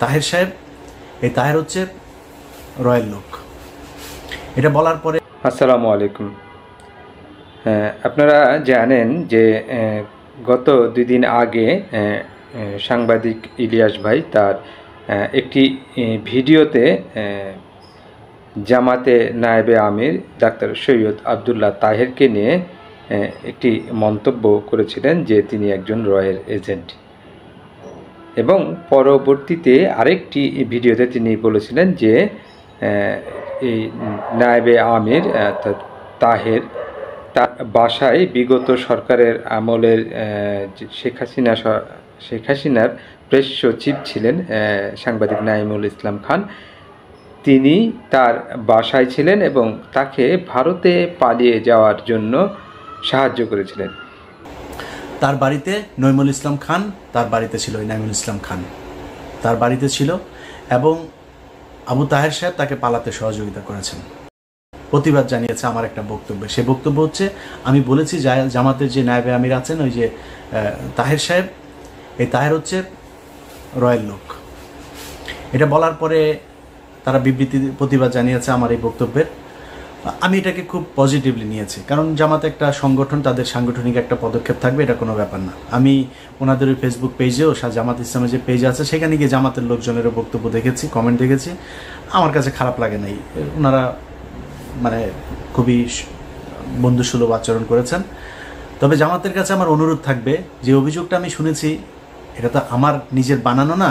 তাহের সাহেব, এই তাহের হচ্ছে রয়ের লোক। এটা বলার পরে আসসালামু আলাইকুম। আপনারা জানেন যে গত 2 দিন আগে সাংবাদিক ইলিয়াস ভাই তার একটি ভিডিওতে জামাতে নায়েবে আমির ডাক্তার সৈয়দ আবদুল্লাহ তাহেরকে নিয়ে একটি মন্তব্য করেছিলেন যে তিনি একজন রয়ের এজেন্ট, এবং পরবর্তীতে আরেকটি ভিডিওতে তিনি বলেছিলেন যে এই নায়েবে আমির তাহের তার বাসায় বিগত সরকারের আমলের শেখ হাসিনার প্রেস সচিব ছিলেন সাংবাদিক নাঈমুল ইসলাম খান। তিনি তার বাসায় ছিলেন এবং তাকে ভারতে পালিয়ে যাওয়ার জন্য সাহায্য করেছিলেন। তার বাড়িতে নঈমুল ইসলাম খান, তার বাড়িতে ছিল নাঈমুল ইসলাম খান, তার বাড়িতে ছিল, এবং আবু তাহের সাহেব তাকে পালাতে সহযোগিতা করেছেন। প্রতিবাদ জানিয়েছে আমার একটা বক্তব্যে। সে বক্তব্য হচ্ছে, আমি বলেছি জামাতের যে নায়েবে আমির আছেন, ওই যে তাহের সাহেব, এই তাহের হচ্ছে রয়ের লোক। এটা বলার পরে তারা প্রতিবাদ জানিয়েছে আমার এই বক্তব্যের। আমি এটাকে খুব পজিটিভলি নিয়েছি, কারণ জামাত একটা সংগঠন, তাদের সাংগঠনিক একটা পদক্ষেপ থাকবে, এটা কোনো ব্যাপার না। আমি ওনাদের ওই ফেসবুক পেজেও, জামাত ইসলামের যে পেজ আছে সেখানে গিয়ে জামাতের লোকজনেরও বক্তব্য দেখেছি, কমেন্ট দেখেছি। আমার কাছে খারাপ লাগে নাই, ওনারা মানে খুবই বন্ধুসুলভ আচরণ করেছেন। তবে জামাতের কাছে আমার অনুরোধ থাকবে, যে অভিযোগটা আমি শুনেছি এটা তো আমার নিজের বানানো না,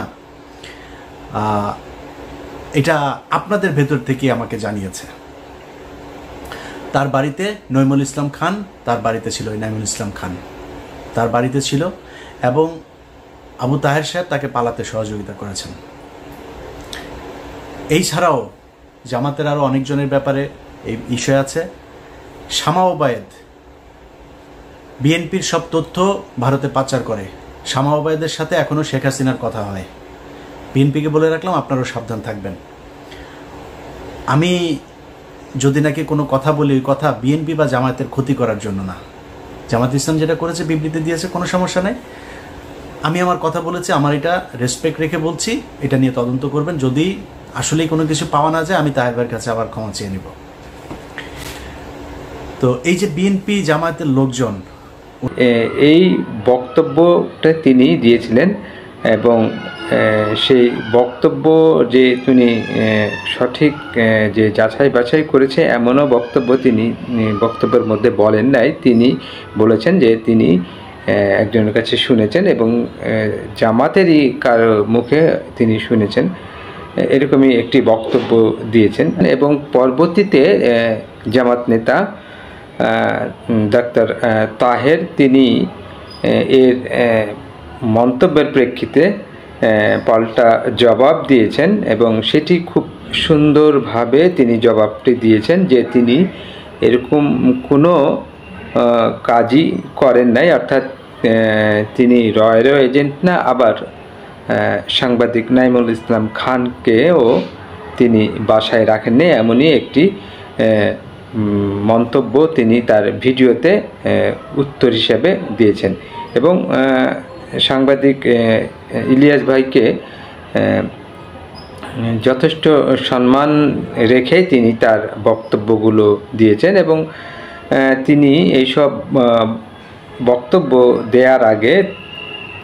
এটা আপনাদের ভেতর থেকে আমাকে জানিয়েছে। তার বাড়িতে নঈমুল ইসলাম খান, তার বাড়িতে ছিল নাঈমুল ইসলাম খান, তার বাড়িতে ছিল, এবং আবু তাহের সাহেব তাকে পালাতে সহযোগিতা করেছেন। এই ছাড়াও জামাতের আরও অনেকজনের ব্যাপারে এই বিষয় আছে। শামা ওবায়েদ বিএনপির সব তথ্য ভারতে পাচার করে। শামা ওবায়েদের সাথে এখনও শেখ হাসিনার কথা হয়। বিএনপিকে বলে রাখলাম, আপনারাও সাবধান থাকবেন। আমি যদি নাকি কোনো কথা বলি, ওই কথা বিএনপি বা জামায়াতের ক্ষতি করার জন্য না। জামাত ইসলাম যেটা করেছে, বিবৃতি দিয়েছে, কোনো সমস্যা নেই। আমি আমার কথা বলেছি, আমার এটা রেসপেক্ট রেখে বলছি। এটা নিয়ে তদন্ত করবেন, যদি আসলেই কোনো কিছু পাওয়া না যায় আমি তাহের ভাইয়ের কাছে আবার ক্ষমা চেয়ে নেব। তো এই যে বিএনপি জামায়াতের লোকজন, এই বক্তব্যটা তিনি দিয়েছিলেন, এবং সেই বক্তব্য যে তিনি সঠিক যে যাচাই বাছাই করেছে এমনও বক্তব্য তিনি বক্তব্যের মধ্যে বলেন নাই। তিনি বলেছেন যে তিনি একজনের কাছে শুনেছেন এবং জামাতেরই কারো মুখে তিনি শুনেছেন, এরকমই একটি বক্তব্য দিয়েছেন। এবং পরবর্তীতে জামাত নেতা ডাক্তার তাহের তিনি এর মন্তব্যের প্রেক্ষিতে পাল্টা জবাব দিয়েছেন, এবং সেটি খুব সুন্দরভাবে তিনি জবাবটি দিয়েছেন যে তিনি এরকম কোনো কাজই করেন নাই, অর্থাৎ তিনি রয়েরও এজেন্ট না, আবার সাংবাদিক নাঈমুল ইসলাম খানকেও তিনি বাসায় রাখেননি, এমনই একটি মন্তব্য তিনি তার ভিডিওতে উত্তর হিসেবে দিয়েছেন। এবং সাংবাদিক ইলিয়াস ভাইকে যথেষ্ট সম্মান রেখে তিনি তার বক্তব্যগুলো দিয়েছেন, এবং তিনি এইসব বক্তব্য দেওয়ার আগে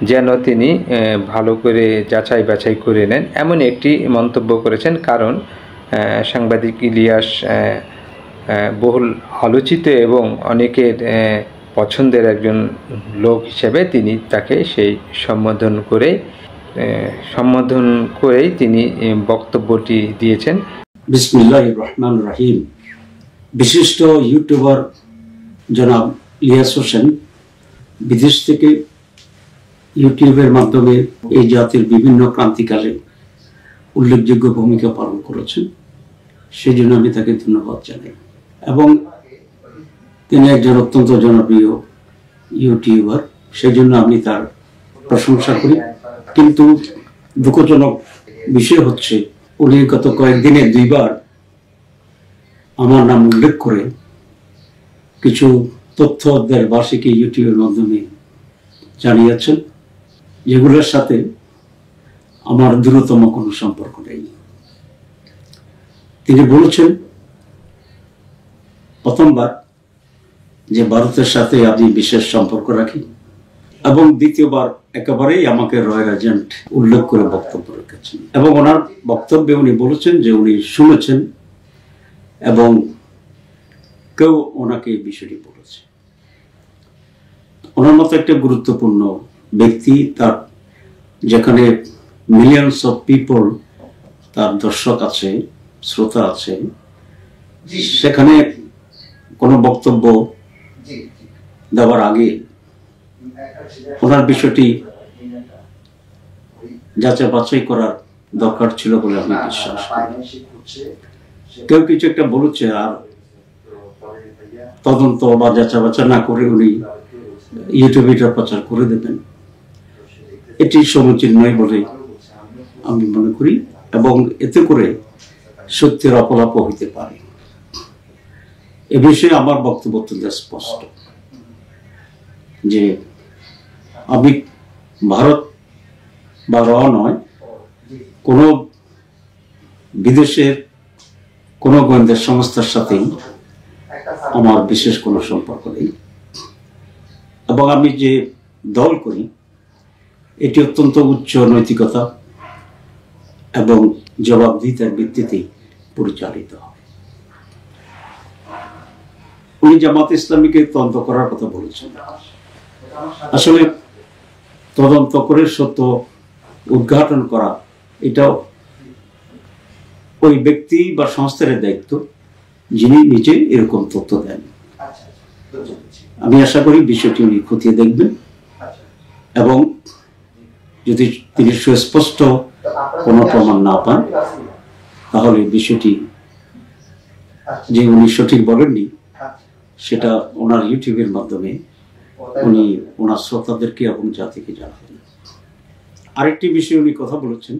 যেন তিনি ভালো করে যাচাই বাছাই করে নেন, এমন একটি মন্তব্য করেছেন। কারণ সাংবাদিক ইলিয়াস বহুল আলোচিত এবং অনেকের পছন্দের একজন লোক হিসেবে তিনি তাকে সেই সম্বোধন করেই তিনি বক্তব্যটি দিয়েছেন। বিসমিল্লাহির রহমানির রহিম। বিশিষ্ট ইউটিউবার জনাব ইলিয়াস হোসেন বিদেশ থেকে ইউটিউবের মাধ্যমে এই জাতির বিভিন্ন ক্রান্তিকালে উল্লেখযোগ্য ভূমিকা পালন করেছেন, সেই জন্য আমি তাকে ধন্যবাদ জানাই। এবং তিনি একজন অত্যন্ত জনপ্রিয় ইউটিউবার, সেই জন্য আমি তার প্রশংসা করি। কিন্তু দুঃখজনক বিষয় হচ্ছে, উনি গত কয়েকদিনে 2 বার আমার নাম উল্লেখ করে কিছু তথ্য দেশবাসীকে ইউটিউবের মাধ্যমে জানিয়েছেন, যেগুলোর সাথে আমার দূরতম কোনো সম্পর্ক নেই। তিনি বলেছেন প্রথমবার যে ভারতের সাথে আমি বিশেষ সম্পর্ক রাখি, এবং দ্বিতীয়বার একেবারেই আমাকে রয়্যাল এজেন্ট উল্লেখ করে বক্তব্য রেখেছেন, এবং ওনার বক্তব্যে উনি বলেছেন যে উনি শুনেছেন এবং কেউ ওনাকে এই বিষয়টি বলেছে। ওনার মতো একটা গুরুত্বপূর্ণ ব্যক্তি, তার যেখানে মিলিয়নস অফ পিপল তার দর্শক আছে, শ্রোতা আছে, সেখানে কোনো বক্তব্য দেওয়ার আগে ওনার বিষয়টি যাচাই বাছাই করার দরকার ছিল বলে আমি বিশ্বাস করি। কেউ কিছু একটা বলেছে আর তদন্ত বা যাচাই বাছাই না করে উনি ইউটিউবে এটা প্রচার করে দেবেন, এটি সমীচীন নয় বলে আমি মনে করি, এবং এতে করে সত্যের অপলাপ হইতে পারে। এ বিষয়ে আমার বক্তব্য অত্যন্ত স্পষ্ট যে আমি ভারত বা নয়, কোনো বিদেশের কোনো গোয়েন্দা সংস্থার সাথেই আমার বিশেষ কোনো সম্পর্ক নেই, এবং আমি যে দল করি এটি অত্যন্ত উচ্চ নৈতিকতা এবং জবাবদিহিতার ভিত্তিতে পরিচালিত হবে। উনি জামাত ইসলামীকে তদন্ত করার কথা বলেছেন। আসলে তদন্ত করে সত্য উদ্ঘাটন করা এটা ওই ব্যক্তি বা সংস্থার দায়িত্ব যিনি নিজে এরকম তথ্য দেন। আমি আশা করি বিষয়টি উনি খতিয়ে দেখবেন, এবং যদি তিনি সুস্পষ্ট কোনো প্রমাণ না পান তাহলে বিষয়টি যে উনি সঠিক বলেননি সেটা ওনার ইউটিউবের মাধ্যমে উনি ওনার শ্রোতাদেরকে এবং জাতিকে জানাবেন। আরেকটি বিষয়ে উনি কথা বলেছেন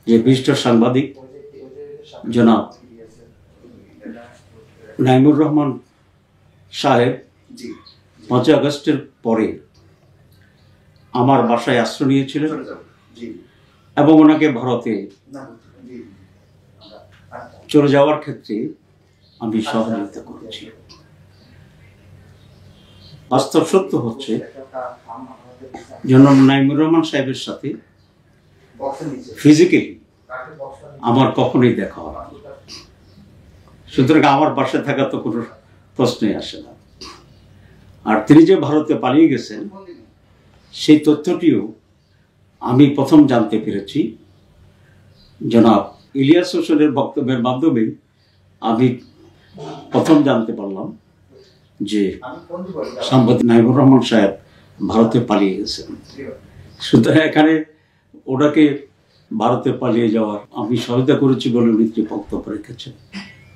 যে বিশিষ্ট সাংবাদিক জনাব নাইমুর রহমান সাহেব 5 আগস্টের পরে আমার বাসায় আশ্রয় নিয়েছিলেন এবং ওনাকে ভারতে চলে যাওয়ার ক্ষেত্রে আমি সহযোগিতা করেছি। বাস্তব সত্য হচ্ছে জনাব নাইমুর রহমান সাহেবের সাথে ফিজিক্যালি আমার কখনোই দেখা হয়, সুতরাং আমার বাসায় থাকা তো কোনো প্রশ্নই আসে না। আর তিনি যে ভারতে পালিয়ে গেছেন সেই তথ্যটিও আমি প্রথম জানতে পেরেছি জনাব ইলিয়াস হোসেনের বক্তব্যের মাধ্যমে। আমি প্রথম জানতে পারলাম যে সাংবাদিক নাইমুর রহমান সাহেব ভারতে পালিয়ে গেছেন। সুতরাং এখানে ওনাকে ভারতে পালিয়ে যাওয়ার আমি সহায়তা করেছি বলে উনি যে বক্তব্য রেখেছেন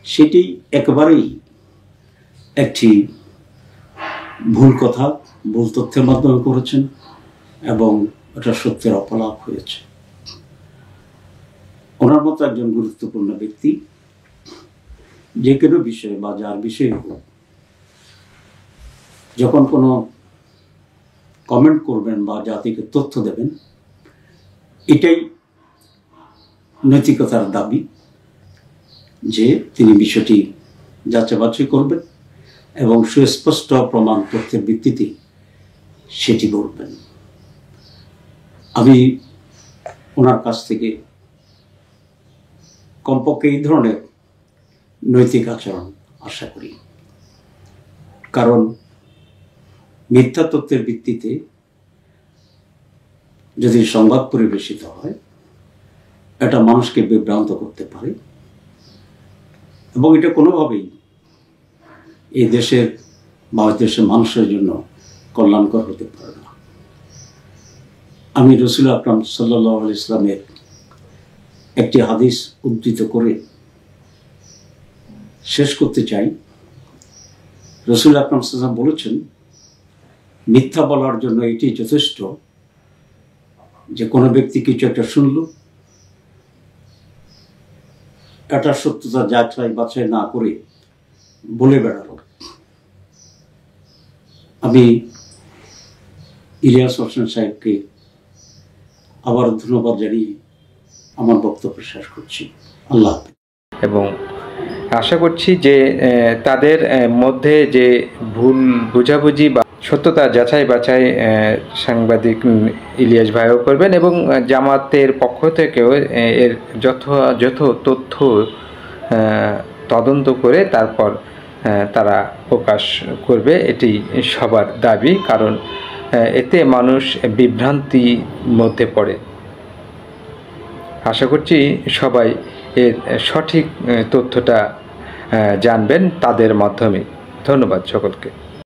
সেটি একেবারেই একটি ভুল কথা, ভুল তথ্যের মাধ্যমে করেছেন, এবং এটা সত্যের অপলাপ হয়েছে। ওনার মতো একজন গুরুত্বপূর্ণ ব্যক্তি যে কোনো বিষয়ে বা যার বিষয়ে হোক যখন কোনো কমেন্ট করবেন বা জাতিকে তথ্য দেবেন, এটাই নৈতিকতার দাবি যে তিনি বিষয়টি যাচাই বাছাই করবেন এবং সুস্পষ্ট প্রমাণ তথ্যের ভিত্তিতে সেটি বলবেন। আমি ওনার কাছ থেকে কমপক্ষে এই ধরনের নৈতিক আচরণ আশা করি, কারণ মিথ্যা তথ্যের ভিত্তিতে যদি সংবাদ পরিবেশিত হয় এটা মানুষকে বিভ্রান্ত করতে পারে, এবং এটা কোনোভাবেই এই দেশের বা দেশের মানুষের জন্য কল্যাণকর হতে পারে না। আমি রসুল আকরাম সাল্লাল্লাহু আলাইহি ইসলামের একটি হাদিস উদ্ধৃত করে শেষ করতে চাই। রসুল আকরাম সাল্লাল্লাহু বলেছেন, মিথ্যা বলার জন্য এটি যথেষ্ট যে কোনো ব্যক্তি কিছু একটা শুনল, এটা সত্যতা যাচাই বাছাই না করে বলে বেড়ালো। আমি ইলিয়াস হোসেন সাহেবকে আবার ধন্যবাদ জানিয়ে আমার বক্তব্য শেষ করছি। আল্লাহ হাফেজ। এবং আশা করছি যে তাদের মধ্যে যে ভুল বোঝাবুঝি বা সত্যতা যাচাই বাছাই সাংবাদিক ইলিয়াস ভাইও করবেন, এবং জামাতের পক্ষ থেকেও এর যথাযথ তথ্য তদন্ত করে তারপর তারা প্রকাশ করবে, এটি সবার দাবি। কারণ এতে মানুষ বিভ্রান্তির মধ্যে পড়ে। আশা করছি সবাই এর সঠিক তথ্যটা জানবেন তাদের মাধ্যমে। ধন্যবাদ সকলকে।